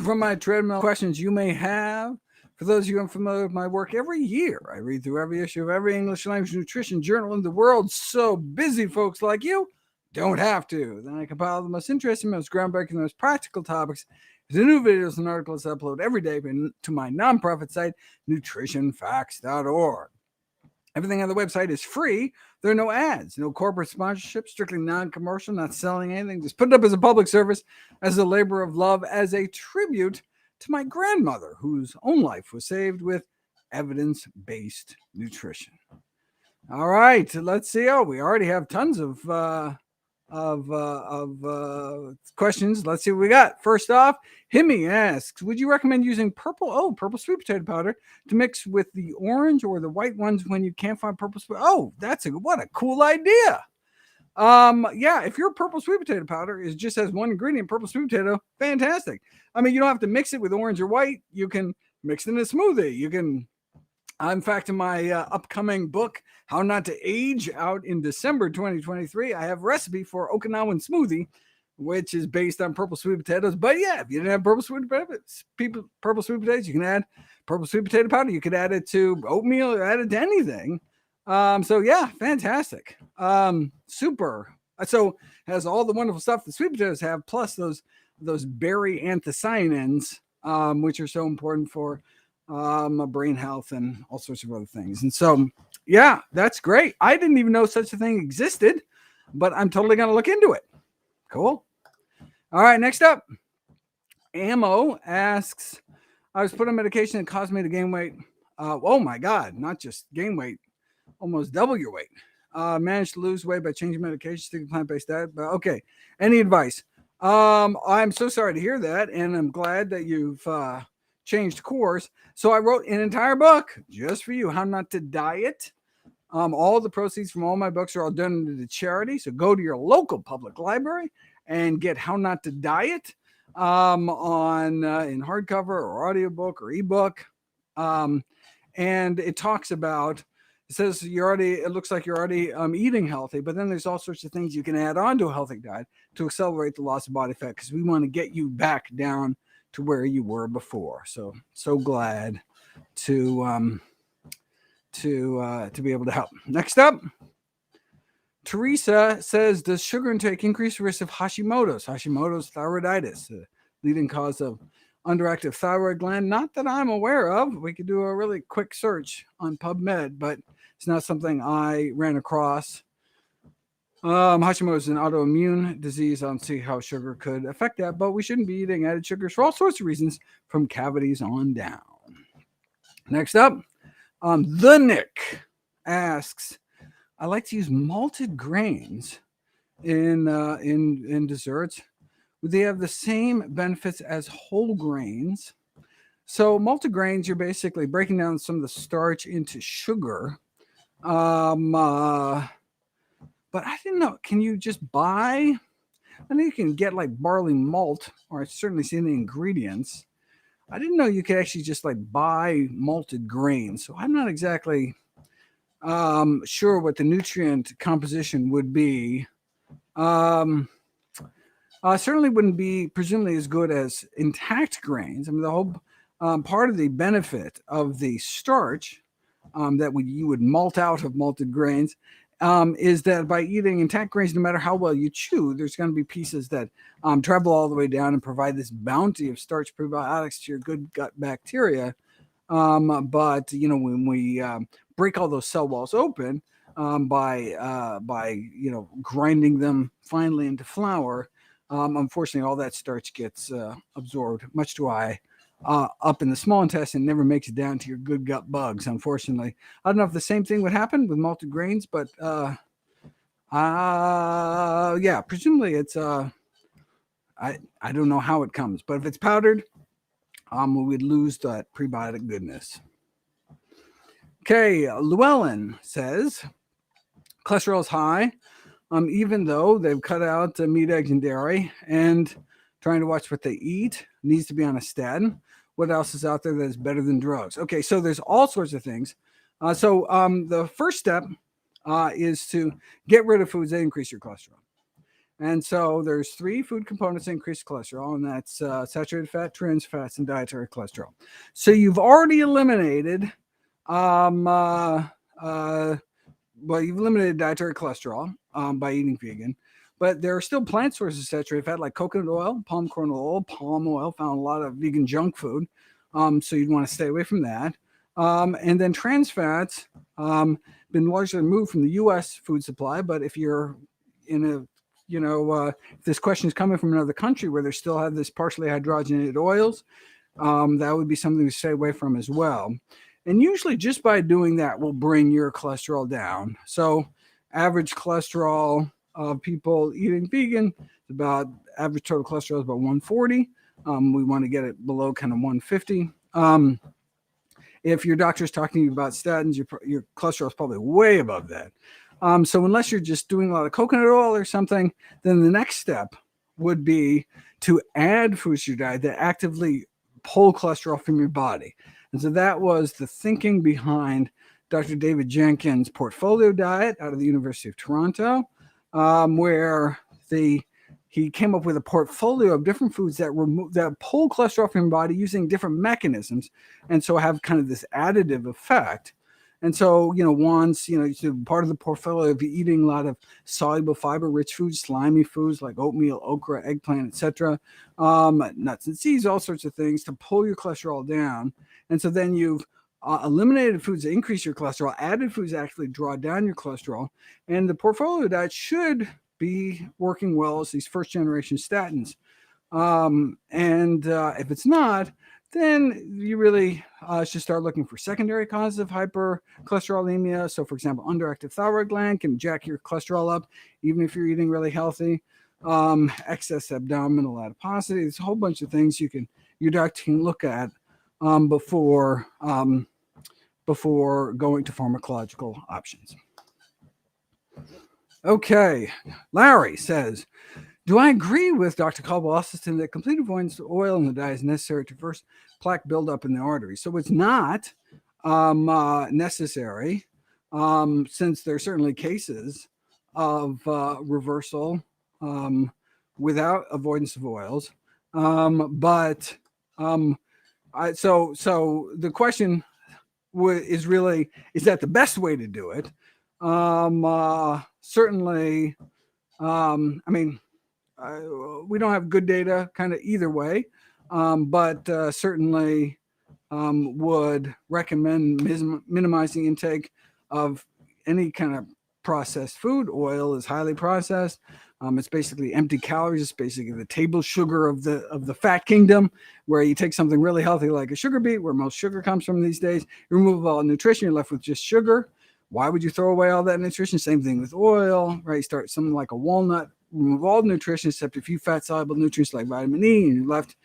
from my treadmill questions you may have. For those of you unfamiliar with my work, every year I read through every issue of every English language nutrition journal in the world. So busy folks like you don't have to. Then I compile the most interesting, most groundbreaking, most practical topics into new videos and articles I upload every day to my nonprofit site, NutritionFacts.org. Everything on the website is free. There are no ads, no corporate sponsorship, strictly non-commercial, not selling anything. Just put it up as a public service, as a labor of love, as a tribute to my grandmother, whose own life was saved with evidence-based nutrition. All right, let's see. Oh, we already have tons of questions. Let's see what we got. First off, Himmy asks, would you recommend using purple sweet potato powder to mix with the orange or the white ones when you can't find purple sweet? Oh, what a cool idea. Yeah, if your purple sweet potato powder just has one ingredient, purple sweet potato, fantastic. I mean, you don't have to mix it with orange or white. You can mix it in a smoothie. You can, in fact, in my upcoming book, How Not to Age, out in December 2023, I have a recipe for Okinawan smoothie, which is based on purple sweet potatoes. But yeah, if you didn't have purple sweet potatoes, you can add purple sweet potato powder. You could add it to oatmeal or add it to anything. So yeah, fantastic. Super. So has all the wonderful stuff that sweet potatoes have, plus those berry anthocyanins, which are so important for brain health and all sorts of other things. And so, yeah, that's great. I didn't even know such a thing existed, but I'm totally going to look into it. Cool. All right, next up, Ammo asks, I was put on medication that caused me to gain weight. Oh my God, not just gain weight, almost double your weight. Managed to lose weight by changing medication, sticking plant-based diet. But okay, any advice? I'm so sorry to hear that, and I'm glad that you've changed course. So I wrote an entire book just for you, How Not to Diet. All the proceeds from all my books are all donated to charity. So go to your local public library and get How Not to Diet in hardcover or audiobook or ebook. And it talks about, it says it looks like you're already eating healthy, but then there's all sorts of things you can add on to a healthy diet to accelerate the loss of body fat, because we want to get you back down to where you were before. So glad to be able to help. Next up, Teresa says, does sugar intake increase the risk of Hashimoto's thyroiditis, the leading cause of underactive thyroid gland? Not that I'm aware of. We could do a really quick search on PubMed, but it's not something I ran across. Hashimoto is an autoimmune disease. I don't see how sugar could affect that, but we shouldn't be eating added sugars for all sorts of reasons, from cavities on down. Next up, the Nick asks, I like to use malted grains in desserts. Would they have the same benefits as whole grains? So malted grains, you're basically breaking down some of the starch into sugar. But I didn't know. Can you just buy? I know you can get like barley malt, or I've certainly seen the ingredients. I didn't know you could actually just like buy malted grains. So I'm not exactly sure what the nutrient composition would be. Certainly wouldn't be presumably as good as intact grains. I mean, the whole part of the benefit of the starch that you would malt out of malted grains is that by eating intact grains, no matter how well you chew, there's going to be pieces that travel all the way down and provide this bounty of starch prebiotics to your good gut bacteria. But when we break all those cell walls open by grinding them finely into flour, unfortunately, all that starch gets absorbed, much to up in the small intestine, never makes it down to your good gut bugs, unfortunately. I don't know if the same thing would happen with malted grains, but yeah, presumably it's I don't know how it comes, but if it's powdered, we would lose that prebiotic goodness. Okay, Llewellyn says cholesterol is high, even though they've cut out meat, eggs, and dairy, and trying to watch what they eat, needs to be on a statin. What else is out there that is better than drugs? Okay, so there's all sorts of things. The first step is to get rid of foods that increase your cholesterol. And so there's 3 food components that increase cholesterol, and that's saturated fat, trans fats, and dietary cholesterol. So you've already eliminated, well, you've eliminated dietary cholesterol by eating vegan, but there are still plant sources of saturated fat like coconut oil, palm kernel oil, palm oil, found a lot of vegan junk food. So you'd want to stay away from that. And then trans fats, been largely removed from the U.S. food supply, but if you're in a if this question is coming from another country where they still have this partially hydrogenated oils, that would be something to stay away from as well. And usually just by doing that will bring your cholesterol down. So average cholesterol of people eating vegan, about average total cholesterol is about 140. We want to get it below kind of 150. If your doctor's talking to you about statins, your cholesterol is probably way above that. So unless you're just doing a lot of coconut oil or something, then the next step would be to add foods to your diet that actively pull cholesterol from your body. And so that was the thinking behind Dr. David Jenkins' portfolio diet out of the University of Toronto, where he came up with a portfolio of different foods that pull cholesterol from your body using different mechanisms, and so have kind of this additive effect. And so, once, part of the portfolio of eating a lot of soluble fiber-rich foods, slimy foods like oatmeal, okra, eggplant, etc., nuts and seeds, all sorts of things to pull your cholesterol down. And so then you've eliminated foods that increase your cholesterol, added foods that actually draw down your cholesterol, and the portfolio diet should be working well as these first-generation statins. And if it's not, then you really should start looking for secondary causes of hypercholesterolemia. So, for example, underactive thyroid gland can jack your cholesterol up, even if you're eating really healthy. Excess abdominal adiposity. There's a whole bunch of things your doctor can look at before going to pharmacological options. Okay, Larry says, do I agree with Dr. Caldwell Esselstyn that complete avoidance of oil in the diet is necessary to reverse plaque buildup in the arteries? So it's not necessary, since there are certainly cases of reversal without avoidance of oils. So the question is really, is that the best way to do it? Certainly, we don't have good data kind of either way, but certainly would recommend minimizing intake of any kind of processed food. Oil is highly processed. It's basically empty calories. It's basically the table sugar of the fat kingdom, where you take something really healthy like a sugar beet, where most sugar comes from these days. You remove all nutrition, you're left with just sugar. Why would you throw away all that nutrition? Same thing with oil, right? You start something like a walnut, remove all the nutrition except a few fat-soluble nutrients like vitamin E, and you're left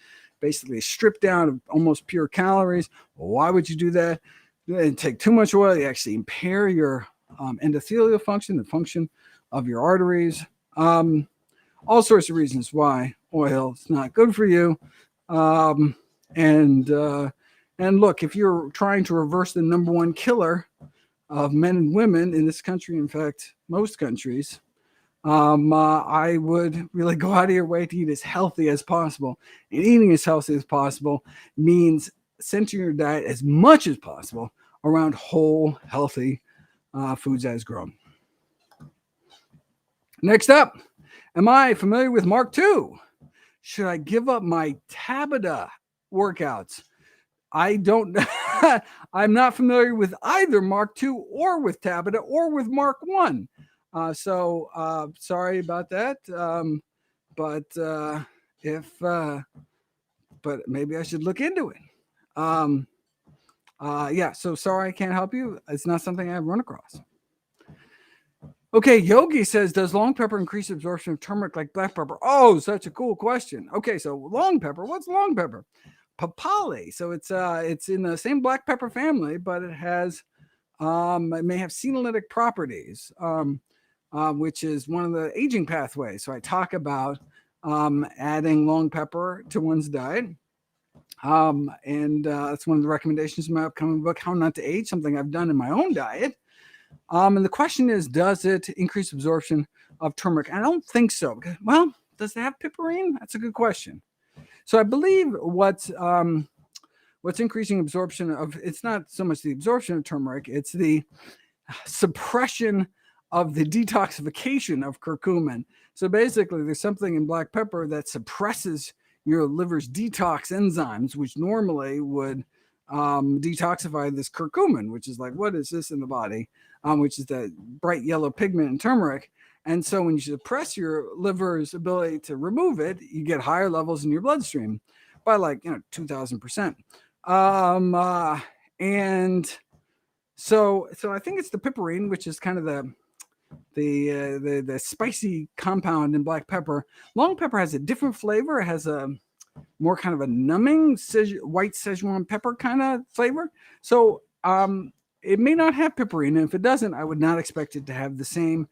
basically stripped down of almost pure calories. Well, why would you do that? And take too much oil, you actually impair your endothelial function, the function of your arteries. All sorts of reasons why oil is not good for you. And look, if you're trying to reverse the number one killer of men and women in this country, in fact, most countries, I would really go out of your way to eat as healthy as possible. And eating as healthy as possible means centering your diet as much as possible around whole, healthy foods as grown. Next up, am I familiar with Mark II? Should I give up my Tabata workouts? I don't. I'm not familiar with either Mark II or with Tabata or with Mark I. So sorry about that. But maybe I should look into it. So sorry I can't help you. It's not something I've run across. Okay, Yogi says, does long pepper increase absorption of turmeric like black pepper? Oh, such a cool question. Okay, so long pepper. What's long pepper? Papali. So it's in the same black pepper family, but it has it may have senolytic properties, which is one of the aging pathways. So I talk about adding long pepper to one's diet. And that's one of the recommendations in my upcoming book, How Not to Age, something I've done in my own diet. And the question is, does it increase absorption of turmeric? I don't think so. Well, does it have piperine? That's a good question. So I believe what's increasing absorption of, it's not so much the absorption of turmeric, it's the suppression of the detoxification of curcumin. So basically, there's something in black pepper that suppresses your liver's detox enzymes, which normally would detoxify this curcumin, which is like, what is this in the body? Which is that bright yellow pigment in turmeric. And so when you suppress your liver's ability to remove it, you get higher levels in your bloodstream by 2,000%. And so I think it's the piperine, which is kind of the spicy compound in black pepper. Long pepper has a different flavor. It has a more kind of a numbing white Szechuan pepper kind of flavor. So it may not have piperine, and if it doesn't, I would not expect it to have the same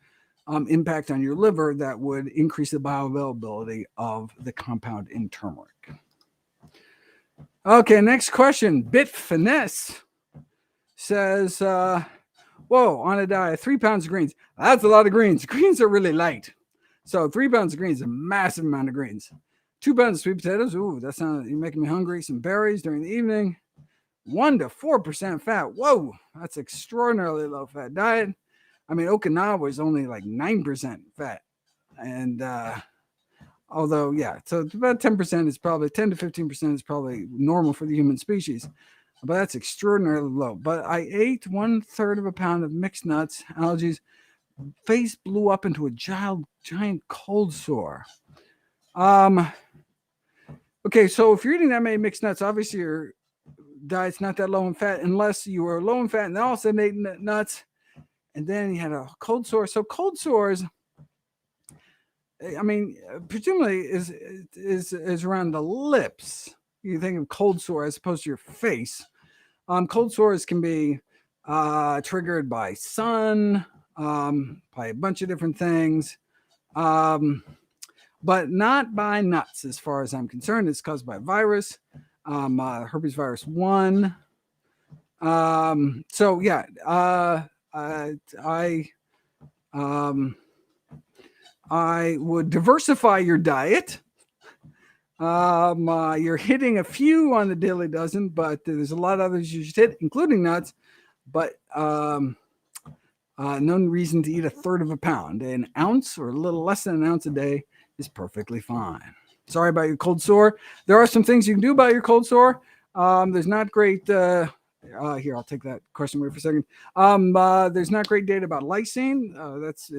impact on your liver that would increase the bioavailability of the compound in turmeric. Okay, next question. Bit Finesse says, whoa, on a diet, 3 pounds of greens. That's a lot of greens. Greens are really light. So 3 pounds of greens is a massive amount of greens. 2 pounds of sweet potatoes. Ooh, that sounds, you're making me hungry. Some berries during the evening. 1 to 4% fat. Whoa, that's extraordinarily low fat diet. I mean, Okinawa is only like 9% fat. And although, yeah, so about 10% is probably, 10 to 15% is probably normal for the human species. But that's extraordinarily low. But I ate 1/3 of a pound of mixed nuts, algae. Face blew up into a giant cold sore. Okay, so if you're eating that many mixed nuts, obviously your diet's not that low in fat, unless you were low in fat and then all of a sudden ate nuts, and then you had a cold sore. So cold sores, I mean, presumably is around the lips. You think of cold sore as opposed to your face. Cold sores can be triggered by sun, by a bunch of different things, but not by nuts, as far as I'm concerned. It's caused by virus, herpes virus 1. So yeah, I would diversify your diet. You're hitting a few on the daily dozen, but there's a lot of others you should hit, including nuts. But no reason to eat 1/3 of a pound. An ounce or a little less than an ounce a day is perfectly fine. Sorry about your cold sore. There are some things you can do about your cold sore. There's not great. Here, I'll take that question away for a second. There's not great data about lysine. It's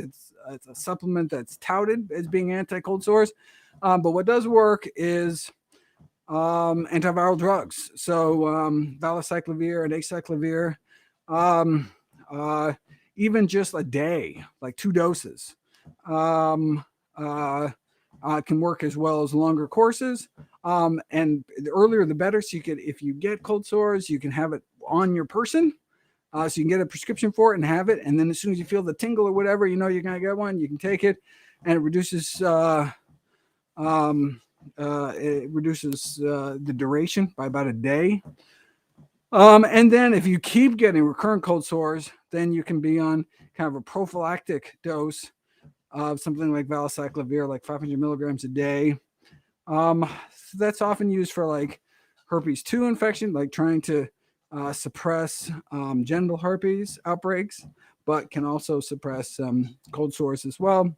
a supplement that's touted as being anti-cold sores. But what does work is antiviral drugs. So valacyclovir and acyclovir, even just a day, like 2 doses, can work as well as longer courses. And the earlier the better. So if you get cold sores, you can have it on your person. So you can get a prescription for it and have it. And then as soon as you feel the tingle or whatever, you know you're going to get one, you can take it, and it reduces the duration by about a day. And then if you keep getting recurrent cold sores, then you can be on kind of a prophylactic dose of something like valacyclovir, like 500 milligrams a day. So that's often used for like herpes 2 infection, like trying to suppress genital herpes outbreaks, but can also suppress cold sores as well.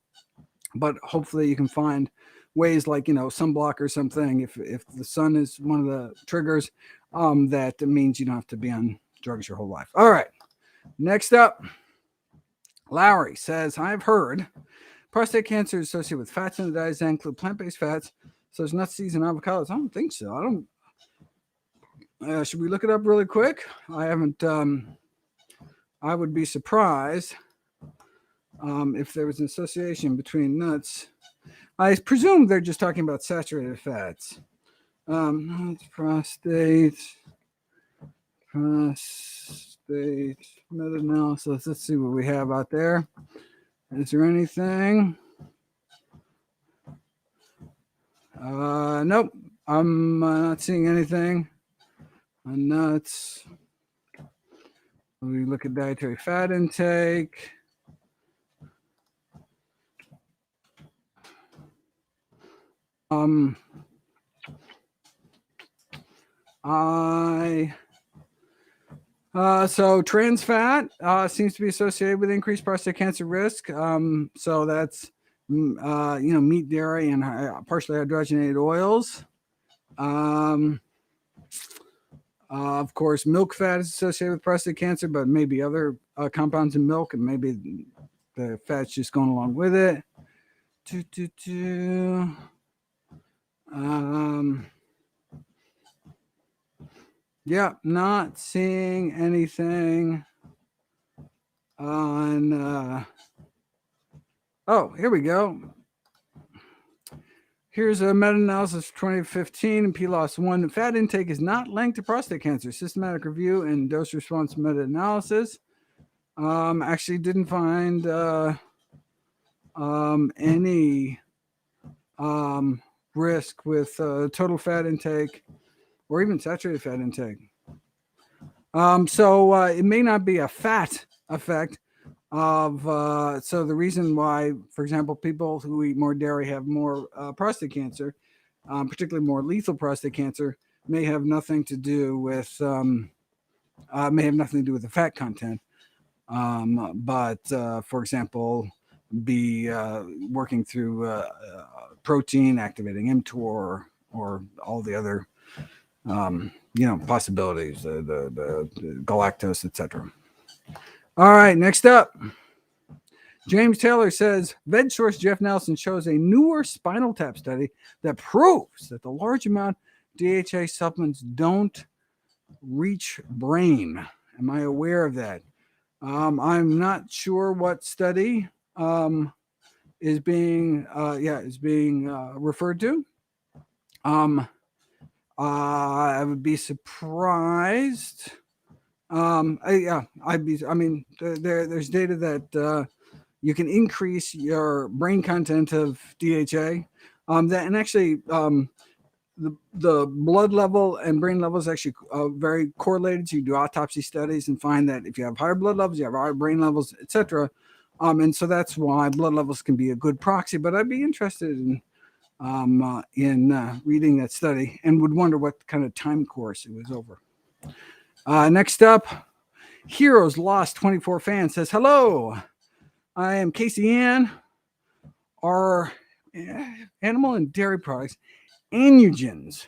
But hopefully you can find ways like, sunblock or something. If the sun is one of the triggers, that means you don't have to be on drugs your whole life. All right. Next up, Lowry says, I've heard prostate cancer is associated with fats in the diet that include plant-based fats, such as nuts, seeds, and avocados. I don't think so. Should we look it up really quick? I haven't. I would be surprised if there was an association between nuts. I presume they're just talking about saturated fats. Prostate meta-analysis. Let's see what we have out there. Is there anything? Nope. I'm not seeing anything on nuts. We look at dietary fat intake. So trans fat seems to be associated with increased prostate cancer risk. So that's meat, dairy, and partially hydrogenated oils. Of course, milk fat is associated with prostate cancer, but maybe other compounds in milk, and maybe the fat's just going along with it. Yeah, not seeing anything on. Oh, here we go. Here's a meta-analysis of 2015 in PLOS 1. Fat intake is not linked to prostate cancer. Systematic review and dose response meta-analysis. Actually didn't find any risk with total fat intake or even saturated fat intake. So it may not be a fat effect of so the reason why, for example, people who eat more dairy have more prostate cancer, particularly more lethal prostate cancer, may have nothing to do with the fat content, but for example, be working through protein activating mTOR or all the other possibilities, the galactose, etc. All right, next up. James Taylor says, Veg source Jeff Nelson shows a newer spinal tap study that proves that the large amount DHA supplements don't reach brain. Am I aware of that? I'm not sure what study is being referred to. I would be surprised. There's data that you can increase your brain content of DHA. The blood level and brain levels actually very correlated. So you do autopsy studies and find that if you have higher blood levels, you have higher brain levels, etc. And so that's why blood levels can be a good proxy. But I'd be interested in reading that study and would wonder what kind of time course it was over. Next up, Heroes Lost 24 fan says, hello, I am Casey Ann. Are animal and dairy products aneugens?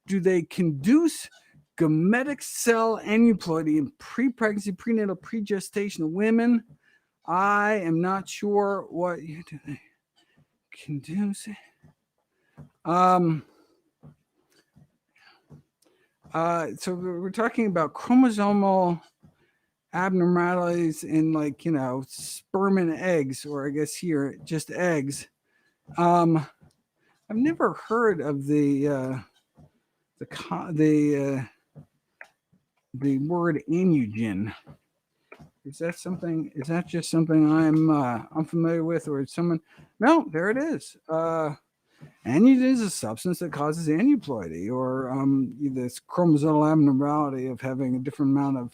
Do they conduce gametic cell aneuploidy in pre-pregnancy, prenatal, pre-gestational women? I am not sure what you do. They conduce. So we're talking about chromosomal abnormalities in sperm and eggs, or I guess here just eggs. I've never heard of the word aneugen. Is that something? Is that just something I'm unfamiliar with, or is someone? No, there it is. Aneugen is a substance that causes aneuploidy, or this chromosomal abnormality of having a different amount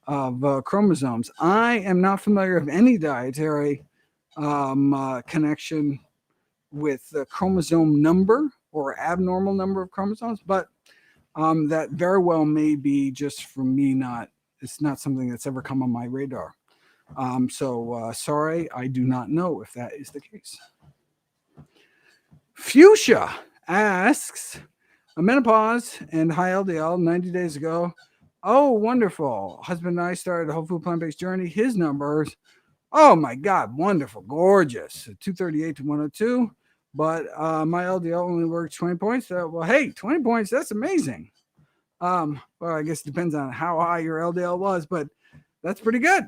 of chromosomes. I am not familiar with any dietary connection with the chromosome number or abnormal number of chromosomes, but that very well may be just from me it's not something that's ever come on my radar. Sorry, I do not know if that is the case. Fuchsia asks, a menopause and high LDL 90 days ago. Oh, wonderful. Husband and I started a whole food plant-based journey. His numbers, oh my God, wonderful, gorgeous. 238 to 102. But my LDL only works 20 points. Well, hey, 20 points, that's amazing. Well, I guess it depends on how high your LDL was, but that's pretty good.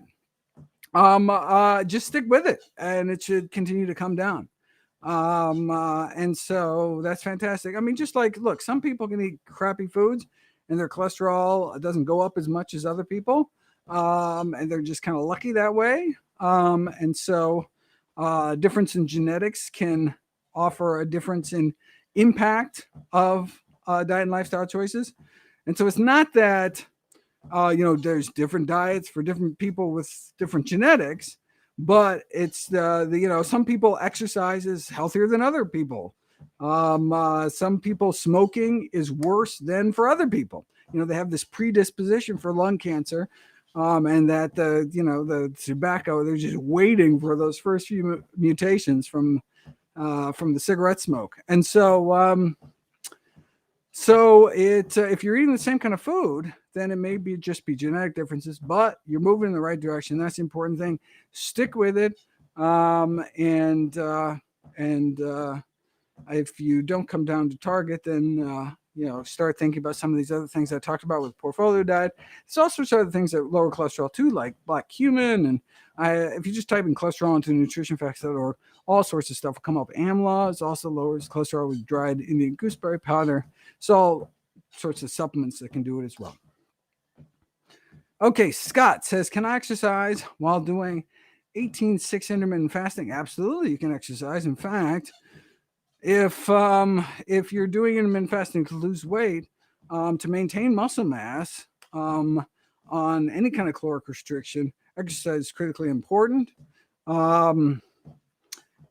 Just stick with it, and it should continue to come down. And so that's fantastic. I mean, just look, some people can eat crappy foods and their cholesterol doesn't go up as much as other people. And they're just kind of lucky that way. And so difference in genetics can offer a difference in impact of diet and lifestyle choices. And so it's not that There's different diets for different people with different genetics, but it's some people exercise is healthier than other people. Some people smoking is worse than for other people. They have this predisposition for lung cancer, and that the tobacco, they're just waiting for those first few mutations from the cigarette smoke. And so if you're eating the same kind of food, then it may just be genetic differences, but you're moving in the right direction. That's the important thing. Stick with it, and if you don't come down to target, then start thinking about some of these other things I talked about with portfolio diet. There's all sorts of other things that lower cholesterol too, like black cumin, and if you just type in cholesterol into NutritionFacts.org, all sorts of stuff will come up. Amla is also lowers cholesterol with dried Indian gooseberry powder. So all sorts of supplements that can do it as well. Okay, Scott says, can I exercise while doing 18-6 intermittent fasting? Absolutely, you can exercise. In fact, if you're doing intermittent fasting to lose weight, to maintain muscle mass, on any kind of caloric restriction, exercise is critically important.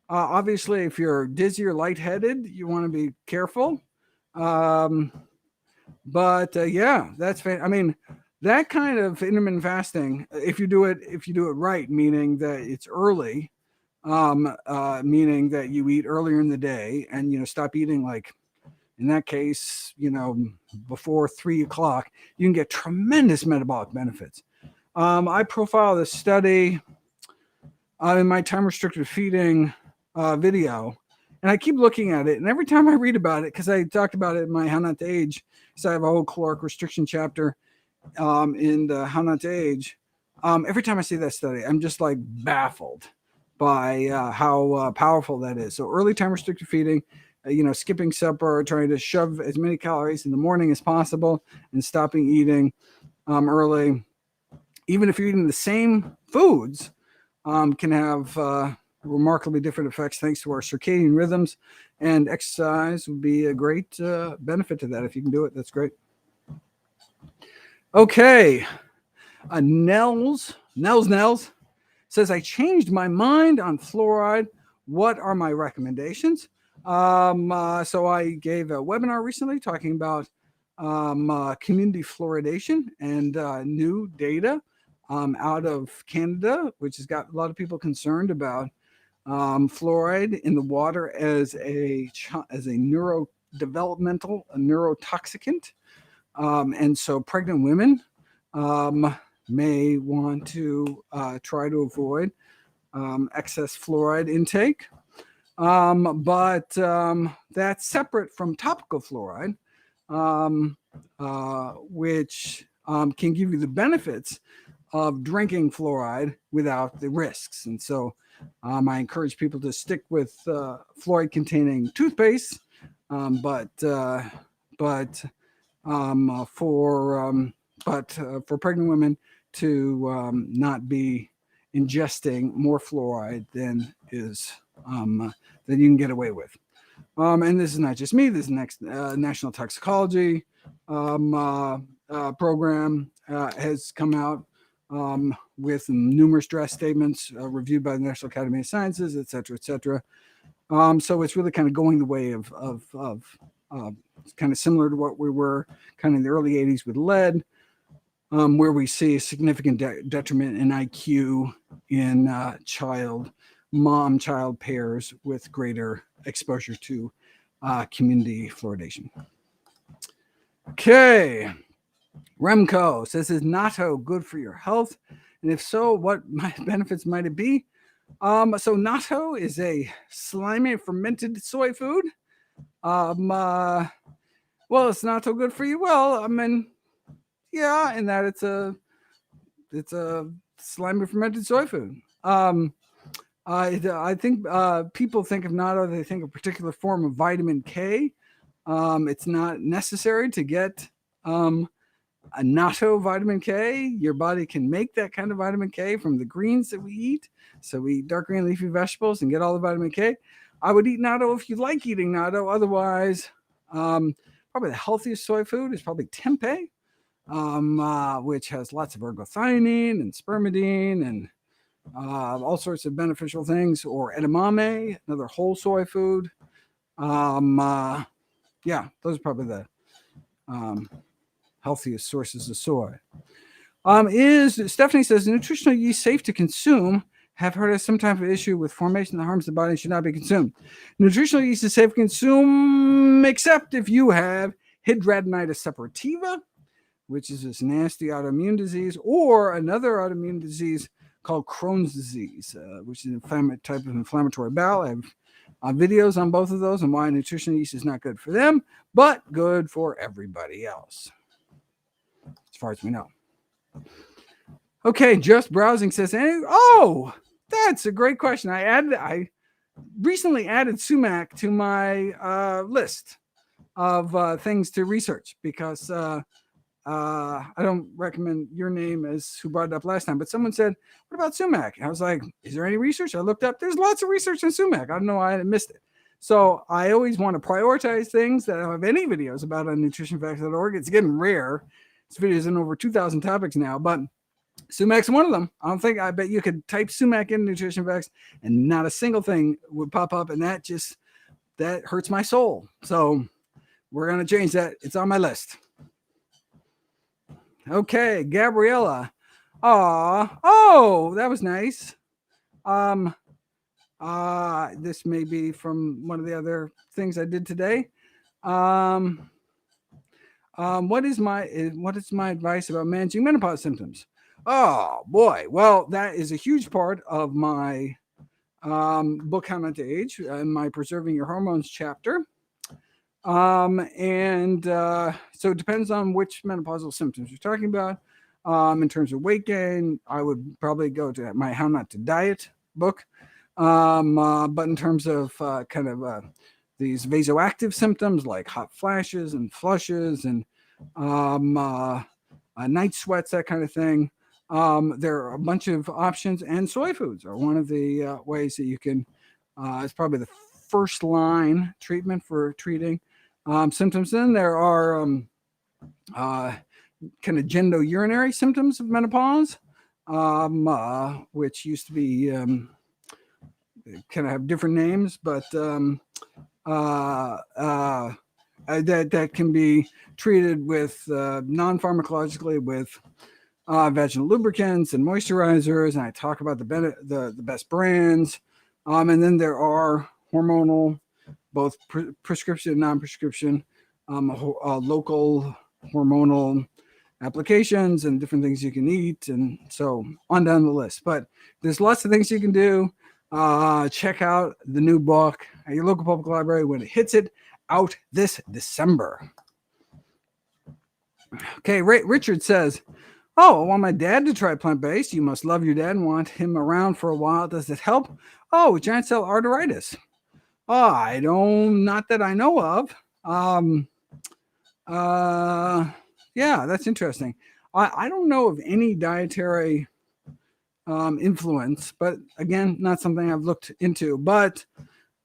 Obviously, if you're dizzy or lightheaded, you want to be careful. But that's I mean, that kind of intermittent fasting, if you do it right, meaning that it's early, meaning that you eat earlier in the day and stop eating, like in that case, before 3 o'clock, you can get tremendous metabolic benefits. I profile this study in my time restricted feeding video, and I keep looking at it, and every time I read about it, because I talked about it in my How Not to Age, so I have a whole caloric restriction chapter in the How Not to Age. Every time I see that study, I'm just like baffled by how powerful that is. So early time restricted feeding, skipping supper, trying to shove as many calories in the morning as possible, and stopping eating early. Even if you're eating the same foods, can have remarkably different effects thanks to our circadian rhythms, and exercise would be a great benefit to that. If you can do it, that's great. Okay, Nels says, I changed my mind on fluoride. What are my recommendations? So I gave a webinar recently talking about community fluoridation and new data out of Canada, which has got a lot of people concerned about fluoride in the water as a neurodevelopmental, a neurotoxicant. And so pregnant women may want to try to avoid excess fluoride intake. But that's separate from topical fluoride, which can give you the benefits of drinking fluoride without the risks. And so I encourage people to stick with fluoride-containing toothpaste, but for pregnant women to not be ingesting more fluoride than is that you can get away with. And this is not just me. This is next National Toxicology program has come out with numerous draft statements reviewed by the National Academy of Sciences, et cetera, et cetera. So it's really kind of going the way of kind of similar to what we were kind of in the early 80s with lead, where we see a significant detriment in IQ in mom-child pairs with greater exposure to community fluoridation. Okay. Remco says, is natto good for your health? And if so, what benefits might it be? So natto is a slimy fermented soy food. Well, it's not so good for you. Well, I mean, yeah, in that it's a slimy fermented soy food. I think people think of natto, they think of a particular form of vitamin K. It's not necessary to get a natto vitamin K. Your body can make that kind of vitamin K from the greens that we eat. So we eat dark green leafy vegetables and get all the vitamin K. I would eat natto if you like eating natto. Otherwise, probably the healthiest soy food is probably tempeh. which has lots of ergothioneine and spermidine and all sorts of beneficial things, or edamame, another whole soy food. Yeah, those are probably the healthiest sources of soy. Is Stephanie says nutritional yeast safe to consume? Have heard of some type of issue with formation that harms the body and should not be consumed. Nutritional yeast is safe to consume except if you have hidradenitis suppurativa, which is this nasty autoimmune disease, or another autoimmune disease called Crohn's disease, which is a type of inflammatory bowel. I have videos on both of those and why nutritional yeast is not good for them, but good for everybody else, as far as we know. Okay, just browsing says, oh, that's a great question. I recently added sumac to my list of things to research because I don't recommend your name as who brought it up last time, but someone said, what about sumac? And I was like, is there any research? I looked up, there's lots of research on sumac. I don't know why I missed it. So I always want to prioritize things that I don't have any videos about on NutritionFacts.org. It's getting rare. This video is in over 2,000 topics now, but sumac's one of them. I bet you could type sumac in Nutrition Facts and not a single thing would pop up, and that hurts my soul. So we're going to change that. It's on my list. Okay, Gabriella. Oh, that was nice. This may be from one of the other things I did today. What is my advice about managing menopause symptoms? Oh boy, well, that is a huge part of my book How Not to Age, my Preserving Your Hormones chapter. So it depends on which menopausal symptoms you're talking about. In terms of weight gain, I would probably go to my How Not to Diet book. But in terms of these vasoactive symptoms like hot flashes and flushes and night sweats, that kind of thing, there are a bunch of options, and soy foods are one of the ways that you can. It's probably the first line treatment for treating symptoms. Then there are kind of genitourinary symptoms of menopause, which used to be kind of have different names, but that can be treated with non-pharmacologically with vaginal lubricants and moisturizers, and I talk about the best brands. And then there are hormonal, both prescription and non-prescription, local hormonal applications and different things you can eat, and so on down the list. But there's lots of things you can do. Check out the new book at your local public library when it hits it out this December. Okay, Richard says, oh, I want my dad to try plant-based. You must love your dad and want him around for a while. Does it help? Oh, Giant Cell Arteritis. Oh, not that I know of. Yeah, that's interesting. I don't know of any dietary influence, but again, not something I've looked into. But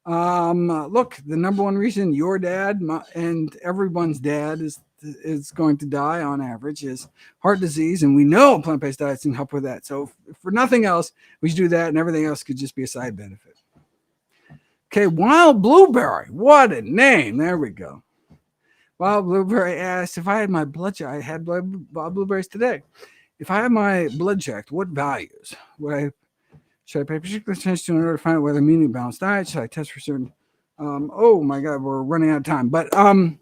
look, the number one reason your dad and everyone's dad is going to die on average is heart disease, and we know plant-based diets can help with that. So if for nothing else, we should do that, and everything else could just be a side benefit. Okay, Wild Blueberry, what a name! There we go. Wild Blueberry asked if I had my blood check. I had wild blueberries today. If I had my blood checked, what values should I pay particular attention to in order to find out whether I'm eating a balanced diet? Should I test for certain? Oh my God, we're running out of time. But the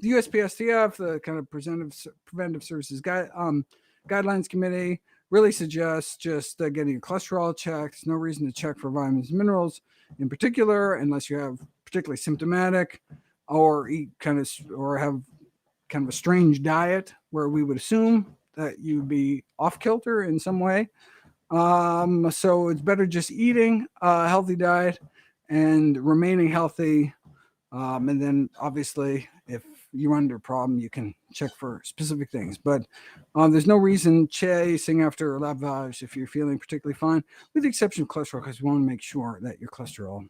USPSTF, the kind of preventive services guidelines committee, really suggests just getting your cholesterol checked. There's no reason to check for vitamins and minerals in particular, unless you have particularly symptomatic or have kind of a strange diet where we would assume that you'd be off kilter in some way. So it's better just eating a healthy diet and remaining healthy. And then obviously if you run into a problem, you can check for specific things, but there's no reason chasing after lavage if you're feeling particularly fine, with the exception of cholesterol, because we want to make sure that your cholesterol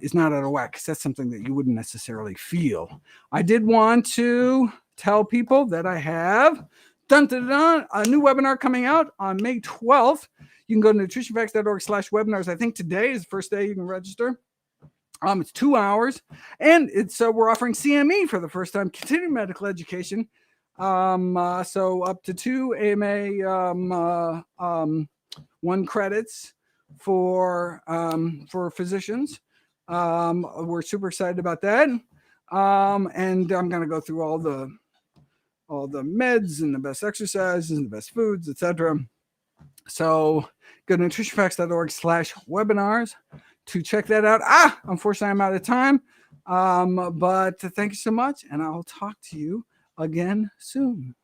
is not out of whack, because that's something that you wouldn't necessarily feel. I did want to tell people that I have a new webinar coming out on May 12th. You can go to nutritionfacts.org/webinars. I think today is the first day you can register. It's 2 hours, and it's we're offering CME for the first time, continuing medical education. So up to 2 AMA 1 credits for physicians. We're super excited about that. And I'm going to go through all the meds and the best exercises and the best foods, etc. So go to nutritionfacts.org/webinars to check that out. Unfortunately, I'm out of time. But thank you so much, and I'll talk to you again soon.